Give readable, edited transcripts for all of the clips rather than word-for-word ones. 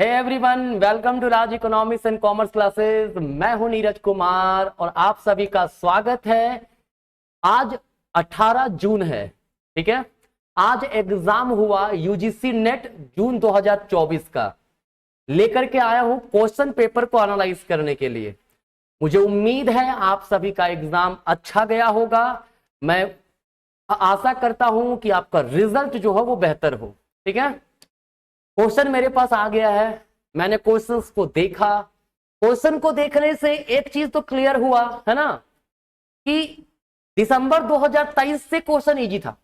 Hey everyone, welcome to Raj economics and commerce classes. मैं हूं नीरज कुमार और आप सभी का स्वागत है। आज 18 जून है, ठीक है। आज एग्जाम हुआ यूजीसी नेट जून 2024 का। लेकर के आया हूं क्वेश्चन पेपर को एनालाइज करने के लिए। मुझे उम्मीद है आप सभी का एग्जाम अच्छा गया होगा। मैं आशा करता हूं कि आपका रिजल्ट जो है वो बेहतर हो, ठीक है। क्वेश्चन मेरे पास आ गया है, मैंने क्वेश्चंस को देखा। क्वेश्चन को देखने से एक चीज तो क्लियर हुआ है ना कि दिसंबर 2023 से क्वेश्चन इजी था।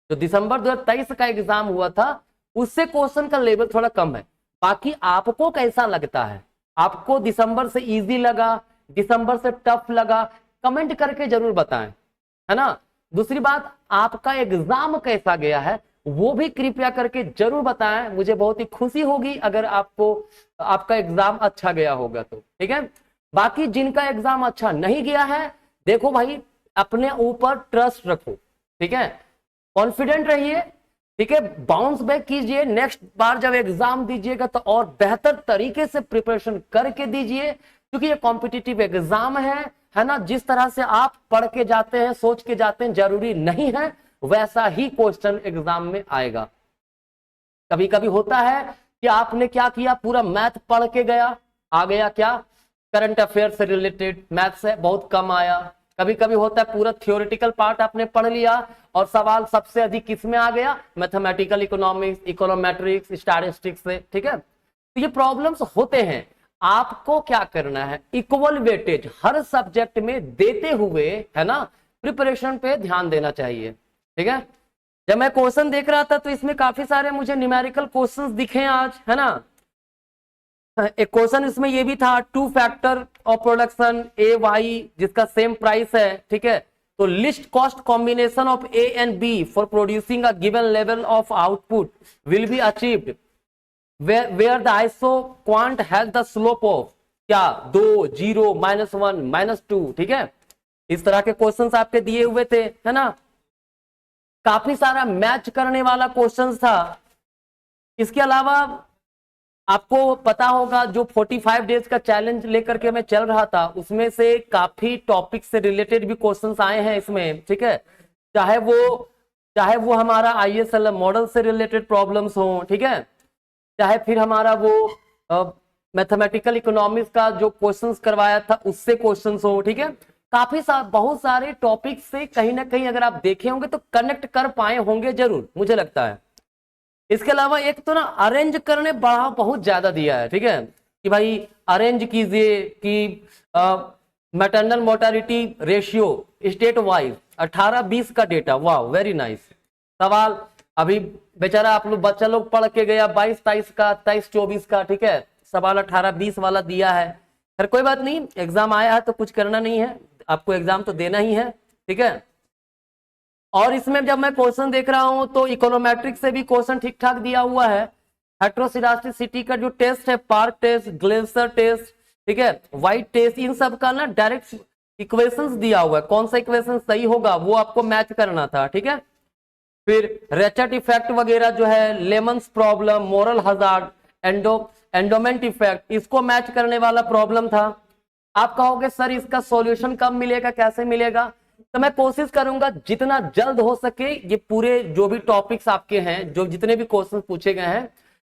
जो दिसंबर 2023 का एग्जाम हुआ था उससे क्वेश्चन का लेवल थोड़ा कम है। बाकी आपको कैसा लगता है? आपको दिसंबर से इजी लगा, दिसंबर से टफ लगा? कमेंट करके जरूर बताएं, है ना। दूसरी बात, आपका एग्जाम कैसा गया है वो भी कृपया करके जरूर बताएं। मुझे बहुत ही खुशी होगी अगर आपका एग्जाम अच्छा गया होगा तो, ठीक है। बाकी जिनका एग्जाम अच्छा नहीं गया है, देखो भाई, अपने ऊपर ट्रस्ट रखो, ठीक है। कॉन्फिडेंट रहिए, ठीक है। बाउंस बैक कीजिए। नेक्स्ट बार जब एग्जाम दीजिएगा तो और बेहतर तरीके से प्रिपरेशन करके दीजिए, क्योंकि ये कॉम्पिटिटिव एग्जाम है ना। जिस तरह से आप पढ़ के जाते हैं, सोच के जाते हैं, जरूरी नहीं है वैसा ही क्वेश्चन एग्जाम में आएगा। कभी कभी होता है कि आपने क्या किया, पूरा मैथ पढ़ के गया, आ गया क्या करंट अफेयर से रिलेटेड, मैथ से बहुत कम आया। कभी कभी होता है पूरा थियोरेटिकल पार्ट आपने पढ़ लिया और सवाल सबसे अधिक किसमें आ गया, मैथमेटिकल इकोनॉमिक्स, इकोनोमेट्रिक्स, स्टैटिस्टिक्स से, ठीक है। तो ये प्रॉब्लम्स होते हैं। आपको क्या करना है, इक्वल वेटेज हर सब्जेक्ट में देते हुए, है ना, प्रिपरेशन पे ध्यान देना चाहिए, ठीक है। जब मैं क्वेश्चन देख रहा था तो इसमें काफी सारे मुझे न्यूमेरिकल क्वेश्चंस दिखे आज, है ना। एक क्वेश्चन इसमें ये भी था, 2 factor of production A Y जिसका सेम प्राइस है, ठीक है। तो least cost combination of A and B for producing a given level of output will be achieved where the iso quant has the slope of क्या 2, 0, -1, -2, ठीक है। इस तरह के क्वेश्चंस आपके दिए हुए थे, है ना। काफी सारा मैच करने वाला क्वेश्चंस था। इसके अलावा आपको पता होगा जो 45 डेज का चैलेंज लेकर के मैं चल रहा था उसमें से काफी टॉपिक से रिलेटेड भी क्वेश्चंस आए हैं इसमें, ठीक है। चाहे वो हमारा आईएसएल मॉडल से रिलेटेड प्रॉब्लम्स हो, ठीक है, चाहे फिर हमारा वो मैथमेटिकल इकोनॉमिक्स का जो क्वेश्चंस करवाया था उससे क्वेश्चंस हो, ठीक है। बहुत सारे टॉपिक से कहीं ना कहीं अगर आप देखे होंगे तो कनेक्ट कर पाए होंगे जरूर, मुझे लगता है। इसके अलावा एक तो ना अरेंज करने बढ़ाव बहुत ज्यादा दिया है, ठीक है, कि भाई अरेंज कीजिए कि maternal mortality ratio state wise 18-20 का डेटा, वाह वेरी नाइस। सवाल अभी बेचारा आप लोग बच्चा लोग पढ़ के गया 22-23 का, 23-24 का, ठीक है। सवाल 18-20 वाला दिया है। फिर कोई बात नहीं, एग्जाम आया है तो कुछ करना नहीं है, आपको एग्जाम तो देना ही है, ठीक है। और इसमें जब मैं क्वेश्चन देख रहा हूं तो इकोनोमेट्रिक से भी क्वेश्चन ठीक ठाक दिया हुआ है। हेट्रोसिडास्टिसिटी का जो टेस्ट है, पार्क टेस्ट, ग्लेंसर टेस्ट, ठीक है, वाइट टेस्ट, इन सब का ना डायरेक्ट इक्वेशंस दिया हुआ है। कौन सा इक्वेशन सही होगा वो आपको मैच करना था, ठीक है। फिर रेचट इफेक्ट वगैरह जो है, lemons problem, moral hazard, endowment effect, इसको मैच करने वाला प्रॉब्लम था। आप कहोगे सर इसका सॉल्यूशन कब मिलेगा, कैसे मिलेगा? तो मैं कोशिश करूंगा जितना जल्द हो सके ये पूरे जो भी टॉपिक्स आपके हैं, जो जितने भी क्वेश्चन पूछे गए हैं,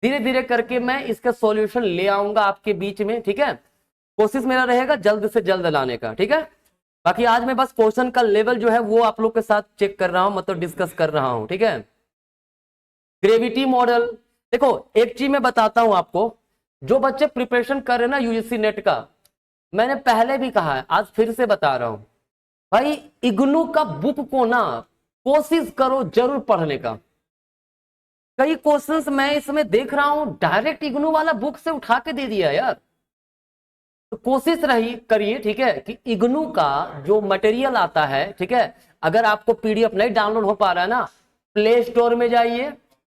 धीरे धीरे करके मैं इसका सॉल्यूशन ले आऊंगा आपके बीच में, ठीक है। कोशिश मेरा रहेगा जल्द से जल्द लाने का, ठीक है। बाकी आज मैं बस क्वेश्चन का लेवल जो है वो आप लोग के साथ चेक कर रहा हूं, मतलब डिस्कस कर रहा हूं, ठीक है। ग्रेविटी मॉडल, देखो एक चीज मैं बताता हूं आपको, जो बच्चे प्रिपरेशन कर रहे हैं ना यूजीसी नेट का, मैंने पहले भी कहा है, आज फिर से बता रहा हूं, भाई इग्नू का बुक को ना कोशिश करो जरूर पढ़ने का। कई क्वेश्चंस मैं इसमें देख रहा हूं डायरेक्ट इग्नू वाला बुक से उठा के दे दिया यार। तो कोशिश रही करिए, ठीक है, कि इग्नू का जो मटेरियल आता है, ठीक है, अगर आपको पीडीएफ नहीं डाउनलोड हो पा रहा है ना, प्ले स्टोर में जाइए,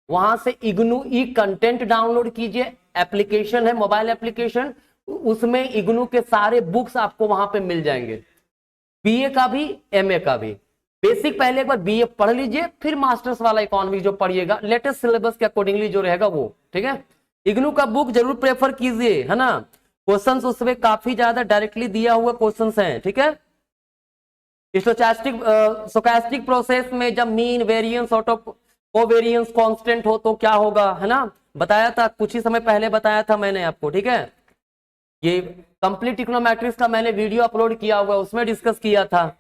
वहां से इग्नू ई कंटेंट डाउनलोड कीजिए। एप्लीकेशन है, मोबाइल एप्लीकेशन, उसमें इग्नू के सारे बुक्स आपको वहां पे मिल जाएंगे, बीए का भी, एमए का भी। बेसिक पहले एक बार बीए पढ़ लीजिए, फिर मास्टर्स वाला इकोनॉमिक्स जो पढ़िएगा लेटेस्ट सिलेबस के अकॉर्डिंगली जो रहेगा वो, ठीक है। इग्नू का बुक जरूर प्रेफर कीजिए, है ना। क्वेश्चंस उसमें काफी ज्यादा डायरेक्टली दिया हुआ क्वेश्चंस हैं, ठीक है। स्टोचैस्टिक प्रोसेस में जब mean variance auto covariance constant हो तो क्या होगा, है ना, बताया था कुछ ही समय पहले, बताया था मैंने आपको, ठीक है। ये कंप्लीट इकोनोमेट्रिक्स का मैंने वीडियो अपलोड किया हुआ है, उसमें डिस्कस किया था।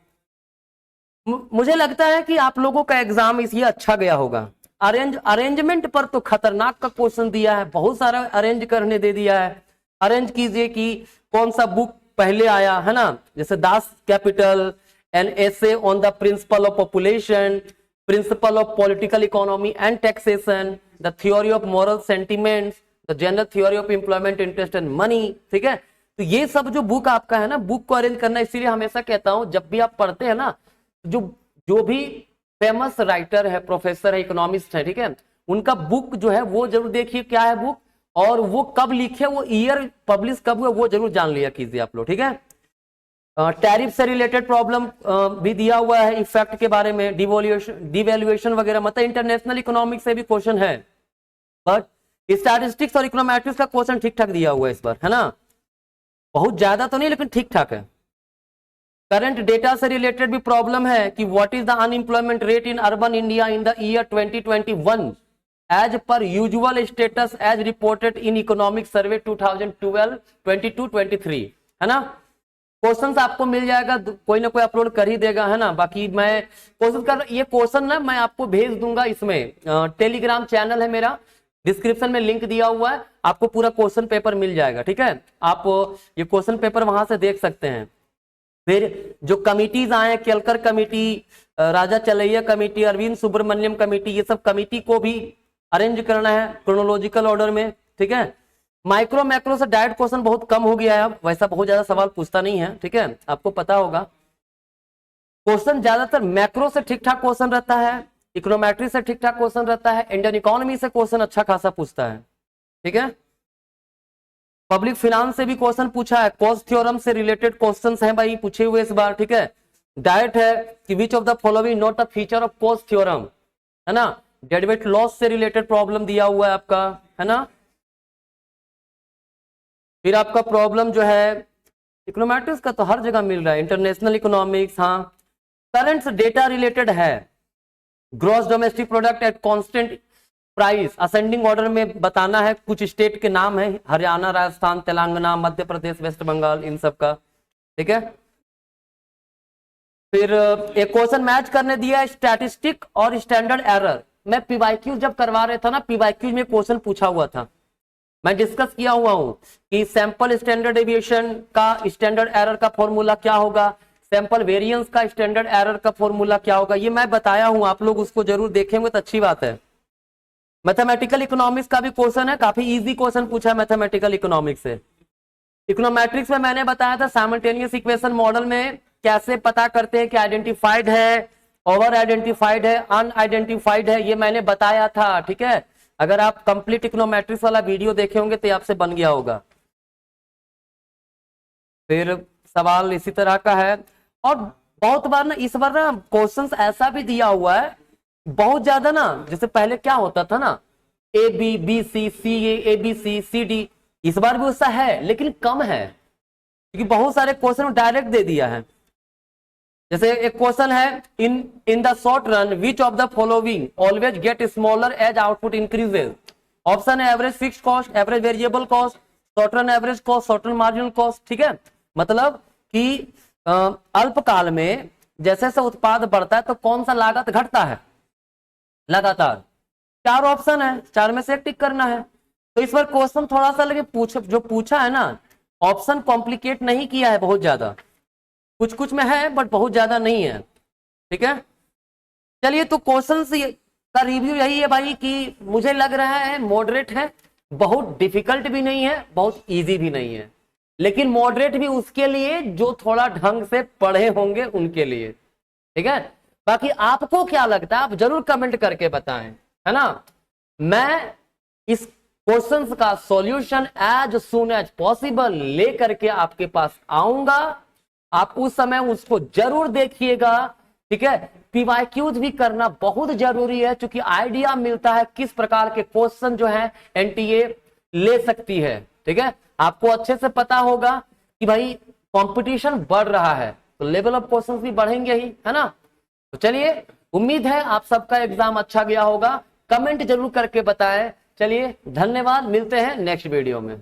मुझे लगता है कि आप लोगों का एग्जाम इसलिए अच्छा गया होगा। अरेंजमेंट पर तो खतरनाक का क्वेश्चन दिया है, बहुत सारा अरेंज करने दे दिया है। अरेंज कीजिए कि कौन सा बुक पहले आया, है ना, जैसे Das Kapital, an essay on the principle of population, principle of political economy and taxation, the theory of moral sentiments, the general theory of employment interest and money, ठीक है। तो ये सब जो बुक आपका है ना, बुक को अरेंज करना, इसीलिए हमेशा कहता हूं जब भी आप पढ़ते हैं ना, जो जो भी फेमस राइटर है, प्रोफेसर है, इकोनॉमिस्ट है, ठीक है, उनका बुक जो है वो जरूर देखिए क्या है बुक, और वो कब लिखे, वो ईयर पब्लिश कब हुआ, वो जरूर जान लिया कीजिए आप लोग, ठीक है। टैरिफ से रिलेटेड प्रॉब्लम भी दिया हुआ है, इफेक्ट के बारे में, डिवैल्यूएशन वगैरह, मतलब इंटरनेशनल इकोनॉमिक्स से भी क्वेश्चन है, बट स्टैटिस्टिक्स और इकोनोमेट्रिक्स का क्वेश्चन ठीक ठाक दिया हुआ है इस बार, है ना, बहुत ज्यादा तो नहीं लेकिन ठीक ठाक है। करंट डेटा से रिलेटेड भी प्रॉब्लम है कि what is the unemployment rate in urban India in the year 2021 as per usual status as reported in economic survey 2012-22-23, है ना। क्वेश्चंस आपको मिल जाएगा, कोई ना कोई अपलोड कर ही देगा, है ना। बाकी मैं कोशिश कर, ये क्वेश्चन ना मैं आपको भेज दूंगा, इसमें टेलीग्राम चैनल है मेरा, डिस्क्रिप्शन में लिंक दिया हुआ है, आपको पूरा क्वेश्चन पेपर मिल जाएगा, ठीक है। आप ये क्वेश्चन पेपर वहां से देख सकते हैं। फिर जो कमिटीज आए, केलकर कमेटी, राजा चलैया कमेटी, अरविंद सुब्रमण्यम कमेटी, ये सब कमेटी को भी अरेंज करना है क्रोनोलॉजिकल ऑर्डर में, ठीक है। माइक्रो मैक्रो से डायरेक्ट क्वेश्चन बहुत कम हो गया है, अब वैसा बहुत ज्यादा सवाल पूछता नहीं है, ठीक है, आपको पता होगा। क्वेश्चन ज्यादातर मैक्रो से ठीक ठाक क्वेश्चन रहता है, इकोनोमेट्री से ठीक ठाक क्वेश्चन रहता है, इंडियन इकोनॉमी से क्वेश्चन अच्छा खासा पूछता है, ठीक है। पब्लिक फाइनेंस से भी क्वेश्चन पूछा है, कॉस्ट थ्योरम से रिलेटेड क्वेश्चंस हैं भाई पूछे हुए इस बार, ठीक है। डायरेक्ट है कि विच of the following not a feature of cost theorem, है ना। डेडवेट लॉस से रिलेटेड प्रॉब्लम दिया हुआ है आपका, है ना। फिर आपका प्रॉब्लम जो है इकोनोमेट्रिक्स का तो हर जगह मिल रहा है, इंटरनेशनल इकोनॉमिक्स, हाँ। करंट डेटा रिलेटेड है, gross domestic product at constant price, ascending order में बताना है, कुछ स्टेट के नाम है, हरियाणा, राजस्थान, तेलंगाना, मध्य प्रदेश, वेस्ट बंगाल, इन सब का, ठीक है। फिर एक क्वेश्चन मैच करने दिया है, स्टैटिस्टिक और स्टैंडर्ड एरर। मैं पीवाईक्यू जब करवा रहे था ना, पीवाईक्यू में क्वेश्चन पूछा हुआ था, मैं डिस्कस किया हुआ हूं कि सैंपल स्टैंडर्ड डेविएशन का स्टैंडर्ड एरर का फॉर्मूला क्या होगा, सैंपल वेरिएंस का स्टैंडर्ड एरर का फॉर्मूला क्या होगा, ये मैं बताया हूं, आप लोग उसको जरूर देखेंगे तो अच्छी बात है। मैथमेटिकल इकोनॉमिक्स का भी क्वेश्चन है, काफी इजी क्वेश्चन पूछा है मैथमेटिकल इकोनॉमिक्स से। इकोनोमेट्रिक्स में मैंने बताया था साइमल्टेनियस इक्वेशन मॉडल में कैसे पता करते हैं कि आइडेंटिफाइड है, ओवर आइडेंटिफाइड है, अनआइडेंटिफाइड है, ये मैंने बताया था, ठीक है। अगर आप कंप्लीट इकोनोमेट्रिक्स वाला वीडियो देखे होंगे तो आपसे बन गया होगा। फिर सवाल इसी तरह का है, और बहुत बार ना इस बार ना क्वेश्चंस ऐसा भी दिया हुआ है बहुत ज्यादा ना, जैसे पहले क्या होता था ना, A B B C C A B C C D, इस बार भी उसका है लेकिन कम है, क्योंकि बहुत सारे क्वेश्चन डायरेक्ट दे दिया है। जैसे एक क्वेश्चन है, in the short run which of the following always get smaller as output increases. Option है average fixed cost, average variable cost, short run average cost, short run marginal cost, ठीक है। मतलब कि अल्पकाल में जैसे जैसे उत्पाद बढ़ता है तो कौन सा लागत घटता है लगातार। चार ऑप्शन है, चार में से एक टिक करना है। तो इस बार क्वेश्चन थोड़ा सा लगे जो पूछा है ना, ऑप्शन कॉम्प्लिकेट नहीं किया है बहुत ज्यादा, कुछ कुछ में है बट बहुत ज्यादा नहीं है, ठीक है। चलिए, तो क्वेश्चन का रिव्यू यही है भाई कि मुझे लग रहा है मॉडरेट है, बहुत डिफिकल्ट भी नहीं है, बहुत इजी भी नहीं है, लेकिन मॉडरेट भी उसके लिए जो थोड़ा ढंग से पढ़े होंगे उनके लिए, ठीक है। बाकी आपको क्या लगता है आप जरूर कमेंट करके बताएं, है ना। मैं इस क्वेश्चंस का solution as soon as possible लेकर के आपके पास आऊंगा, आप उस समय उसको जरूर देखिएगा, ठीक है। पीवाईक्यूज भी करना बहुत जरूरी है, क्योंकि आइडिया मिलता है किस प्रकार के क्वेश्चन जो है एनटीए ले सकती है। ठीक है, आपको अच्छे से पता होगा कि भाई कंपटीशन बढ़ रहा है तो लेवल ऑफ क्वेश्चंस भी बढ़ेंगे ही, है ना। तो चलिए, उम्मीद है आप सबका एग्जाम अच्छा गया होगा। कमेंट जरूर करके बताएं। चलिए, धन्यवाद, मिलते हैं नेक्स्ट वीडियो में।